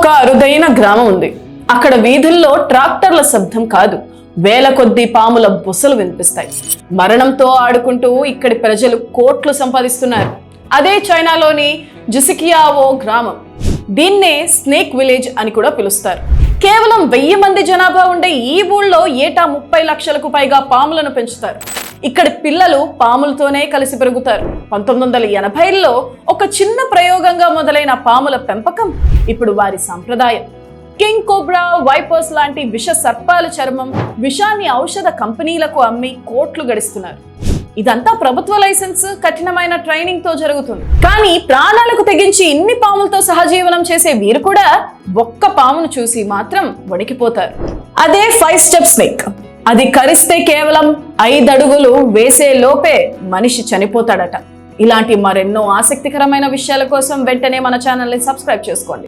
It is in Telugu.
ఒక అరుదైన గ్రామం ఉంది. అక్కడ వీధుల్లో ట్రాక్టర్ల శబ్దం కాదు, వేల కొద్దీ పాముల బుసలు వినిపిస్తాయి. మరణంతో ఆడుకుంటూ ఇక్కడి ప్రజలు కోట్లు సంపాదిస్తున్నారు. అదే చైనాలోని జుసికియావో గ్రామం. దీన్నే స్నేక్ విలేజ్ అని కూడా పిలుస్తారు. కేవలం 1000 మంది జనాభా ఉండే ఈ ఊళ్ళో ఏటా 30 లక్షలకు పైగా పాములను పెంచుతారు. ఇక్కడి పిల్లలు పాములతోనే కలిసి పెరుగుతారు. 1980లో ఒక చిన్న ప్రయోగంగా మొదలైన పాముల పెంపకం ఇప్పుడు వారి సంప్రదాయం. కింగ్ కోబ్రా, వైపర్స్ లాంటి విష సర్పాల చర్మం, విషాన్ని ఔషధ కంపెనీలకు అమ్మి కోట్లు గడిస్తున్నారు. ఇదంతా ప్రభుత్వ లైసెన్స్, కఠినమైన ట్రైనింగ్ తో జరుగుతుంది. కానీ ప్రాణాలకు తెగించి ఇన్ని పాములతో సహజీవనం చేసే వీరు కూడా ఒక్క పామును చూసి మాత్రం వణికిపోతారు. అదే 5 స్టెప్ స్నేక్. అది కరిస్తే కేవలం 5 అడుగులు వేసే లోపే మనిషి చనిపోతాడట. ఇలాంటి మరెన్నో ఆసక్తికరమైన విషయాల కోసం వెంటనే మన ఛానల్ని సబ్స్క్రైబ్ చేసుకోండి.